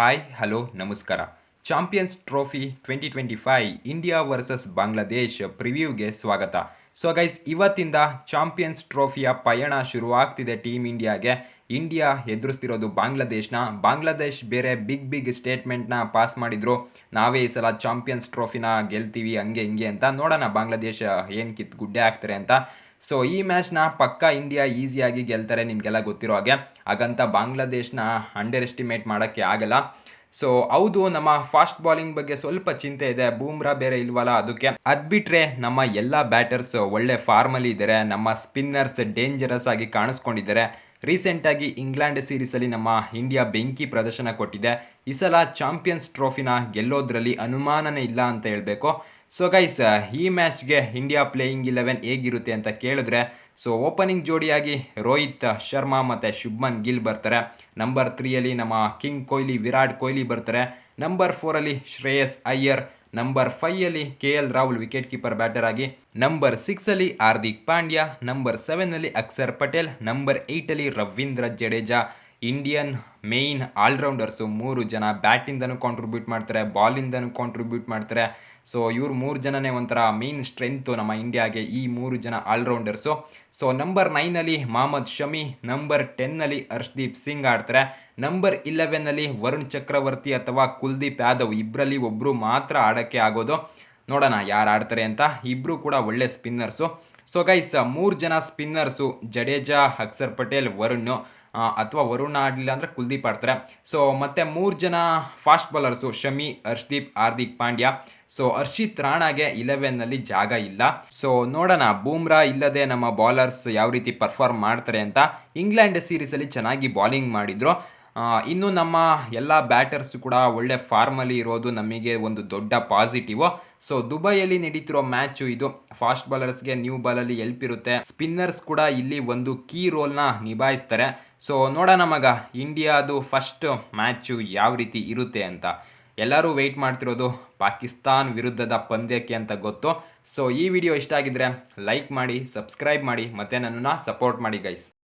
Hi hello ನಮಸ್ಕಾರ. Champions trophy 2025 India versus Bangladesh ಪ್ರಿವ್ಯೂಗೆ ಸ್ವಾಗತ. ಸೊ ಗೈಸ್, ಇವತ್ತಿಂದ ಚಾಂಪಿಯನ್ಸ್ ಟ್ರೋಫಿಯ ಪಯಣ ಶುರುವಾಗ್ತಿದೆ ಟೀಮ್ ಇಂಡಿಯಾಗೆ. ಇಂಡಿಯಾ ಎದುರಿಸ್ತಿರೋದು ಬಾಂಗ್ಲಾದೇಶ್ ಬೇರೆ ಬಿಗ್ ಸ್ಟೇಟ್ಮೆಂಟ್ನ ಪಾಸ್ ಮಾಡಿದ್ರು. ನಾವೇ ಈ ಸಲ ಚಾಂಪಿಯನ್ಸ್ ಟ್ರೋಫಿನ ಗೆಲ್ತೀವಿ ಹಂಗೆ ಹಿಂಗೆ ಅಂತ. ನೋಡೋಣ ಬಾಂಗ್ಲಾದೇಶ ಏನು ಗುಡ್ಡೆ ಹಾಕ್ತಾರೆ ಅಂತ. ಸೊ ಈ ಮ್ಯಾಚ್ನ ಪಕ್ಕಾ ಇಂಡಿಯಾ ಈಸಿಯಾಗಿ ಗೆಲ್ತಾರೆ, ನಿಮಗೆಲ್ಲ ಗೊತ್ತಿರೋ ಹಾಗೆ. ಹಾಗಂತ ಬಾಂಗ್ಲಾದೇಶ್ನ ಅಂಡರ್ ಎಸ್ಟಿಮೇಟ್ ಮಾಡೋಕ್ಕೆ ಆಗಲ್ಲ. ಸೊ ಹೌದು, ನಮ್ಮ ಫಾಸ್ಟ್ ಬಾಲಿಂಗ್ ಬಗ್ಗೆ ಸ್ವಲ್ಪ ಚಿಂತೆ ಇದೆ. ಬೂಮ್ರಾ ಬೇರೆ ಇಲ್ವಲ್ಲ, ಅದಕ್ಕೆ ಬಿಟ್ರೆ ನಮ್ಮ ಎಲ್ಲ ಬ್ಯಾಟರ್ಸ್ ಒಳ್ಳೆ ಫಾರ್ಮಲ್ಲಿ ಇದ್ದಾರೆ. ನಮ್ಮ ಸ್ಪಿನ್ನರ್ಸ್ ಡೇಂಜರಸ್ ಆಗಿ ಕಾಣಿಸ್ಕೊಂಡಿದ್ದಾರೆ. ರೀಸೆಂಟಾಗಿ ಇಂಗ್ಲೆಂಡ್ ಸೀರೀಸಲ್ಲಿ ನಮ್ಮ ಇಂಡಿಯಾ ಬೆಂಕಿ ಪ್ರದರ್ಶನ ಕೊಟ್ಟಿದೆ. ಈ ಸಲ ಚಾಂಪಿಯನ್ಸ್ ಟ್ರೋಫಿನ ಗೆಲ್ಲೋದ್ರಲ್ಲಿ ಅನುಮಾನನೇ ಇಲ್ಲ ಅಂತ ಹೇಳಬೇಕು. ಸೊ ಗೈಸ್, ಈ ಮ್ಯಾಚ್ಗೆ ಇಂಡಿಯಾ ಪ್ಲೇಯಿಂಗ್ 11 ಹೇಗಿರುತ್ತೆ ಅಂತ ಕೇಳಿದ್ರೆ, ಸೊ ಓಪನಿಂಗ್ ಜೋಡಿಯಾಗಿ ರೋಹಿತ್ ಶರ್ಮಾ ಮತ್ತು ಶುಭ್ಮನ್ ಗಿಲ್ ಬರ್ತಾರೆ. ನಂಬರ್ 3ಯಲ್ಲಿ ನಮ್ಮ ವಿರಾಟ್ ಕೊಹ್ಲಿ ಬರ್ತಾರೆ. ನಂಬರ್ 4ರಲ್ಲಿ ಶ್ರೇಯಸ್ ಅಯ್ಯರ್. ನಂಬರ್ 5ಯಲ್ಲಿ KL Rahul wicket keeper batter ಆಗಿ. ನಂಬರ್ 6ಲ್ಲಿ ಹಾರ್ದಿಕ್ ಪಾಂಡ್ಯ. ನಂಬರ್ 7ನಲ್ಲಿ ಅಕ್ಷರ್ ಪಟೇಲ್. ನಂಬರ್ 8ಲ್ಲಿ Ravindra Jadeja. Indian main allrounders 3 ಜನ ಬ್ಯಾಟಿಂದನೂ ಕಾಂಟ್ರಿಬ್ಯೂಟ್ ಮಾಡ್ತಾರೆ, ಬಾಲಿಂದನೂ ಕಾಂಟ್ರಿಬ್ಯೂಟ್ ಮಾಡ್ತಾರೆ. ಸೊ ಇವ್ರು 3 ಜನನೇ ಒಂಥರ ಮೇನ್ ಸ್ಟ್ರೆಂತು ನಮ್ಮ ಇಂಡಿಯಾಗೆ, ಈ 3 ಜನ ಆಲ್ರೌಂಡರ್ಸು. ಸೊ ನಂಬರ್ 9ನಲ್ಲಿ ಮೊಹಮ್ಮದ್ ಶಮಿ. ನಂಬರ್ 10ನಲ್ಲಿ ಹರ್ಷ್ದೀಪ್ ಸಿಂಗ್ ಆಡ್ತಾರೆ. ನಂಬರ್ 11ನಲ್ಲಿ ವರುಣ್ ಚಕ್ರವರ್ತಿ ಅಥವಾ ಕುಲ್ದೀಪ್ ಯಾದವ್, ಇಬ್ಬರಲ್ಲಿ ಒಬ್ಬರು ಮಾತ್ರ ಆಡೋಕ್ಕೆ ಆಗೋದು. ನೋಡೋಣ ಯಾರು ಆಡ್ತಾರೆ ಅಂತ. ಇಬ್ಬರು ಕೂಡ ಒಳ್ಳೆ ಸ್ಪಿನ್ನರ್ಸು. ಸೊ ಗೈಸ್, 3 ಜನ ಸ್ಪಿನ್ನರ್ಸು ಜಡೇಜಾ, ಅಕ್ಷರ್ ಪಟೇಲ್, ವರುಣ್, ಅಥವಾ ವರುಣ್ ಆಡಲಿಲ್ಲ ಅಂದರೆ ಕುಲ್ದೀಪ್ ಆಡ್ತಾರೆ. ಸೊ ಮತ್ತು 3 ಜನ ಫಾಸ್ಟ್ ಬಾಲರ್ಸು ಶಮಿ, ಹರ್ಷ್ದೀಪ್, ಹಾರ್ದಿಕ್ ಪಾಂಡ್ಯ. ಸೊ ಹರ್ಷಿತ್ ರಾಣಾಗೆ 11ನಲ್ಲಿ ಜಾಗ ಇಲ್ಲ. ಸೊ ನೋಡೋಣ ಬೂಮ್ರಾ ಇಲ್ಲದೆ ನಮ್ಮ ಬಾಲರ್ಸ್ ಯಾವ ರೀತಿ ಪರ್ಫಾರ್ಮ್ ಮಾಡ್ತಾರೆ ಅಂತ. ಇಂಗ್ಲೆಂಡ್ ಸೀರೀಸಲ್ಲಿ ಚೆನ್ನಾಗಿ ಬಾಲಿಂಗ್ ಮಾಡಿದ್ರು. ಇನ್ನು ನಮ್ಮ ಎಲ್ಲ ಬ್ಯಾಟರ್ಸ್ ಕೂಡ ಒಳ್ಳೆ ಫಾರ್ಮಲ್ಲಿ ಇರೋದು ನಮಗೆ ಒಂದು ದೊಡ್ಡ ಪಾಸಿಟಿವು. ಸೊ ದುಬೈಯಲ್ಲಿ ನಡೀತಿರೋ ಮ್ಯಾಚು ಇದು. ಫಾಸ್ಟ್ ಬಾಲರ್ಸ್ಗೆ ನ್ಯೂ ಬಾಲಲ್ಲಿ ಎಲ್ಪ್ ಇರುತ್ತೆ. ಸ್ಪಿನ್ನರ್ಸ್ ಕೂಡ ಇಲ್ಲಿ ಒಂದು ಕೀ ರೋಲ್ನ ನಿಭಾಯಿಸ್ತಾರೆ. ಸೊ ನೋಡೋಣ ಮಗ, ಇಂಡಿಯಾದು ಫಸ್ಟ್ ಮ್ಯಾಚು ಯಾವ ರೀತಿ ಇರುತ್ತೆ ಅಂತ. ಎಲ್ಲರೂ ವೆಯ್ಟ್ ಮಾಡ್ತಿರೋದು ಪಾಕಿಸ್ತಾನ್ ವಿರುದ್ಧದ ಪಂದ್ಯಕ್ಕೆ ಅಂತ ಗೊತ್ತು. ಸೊ ಈ ವಿಡಿಯೋ ಇಷ್ಟ ಆಗಿದ್ರೆ ಲೈಕ್ ಮಾಡಿ, ಸಬ್ಸ್ಕ್ರೈಬ್ ಮಾಡಿ, ಮತ್ತು ನನ್ನನ್ನು ಸಪೋರ್ಟ್ ಮಾಡಿ ಗೈಸ್.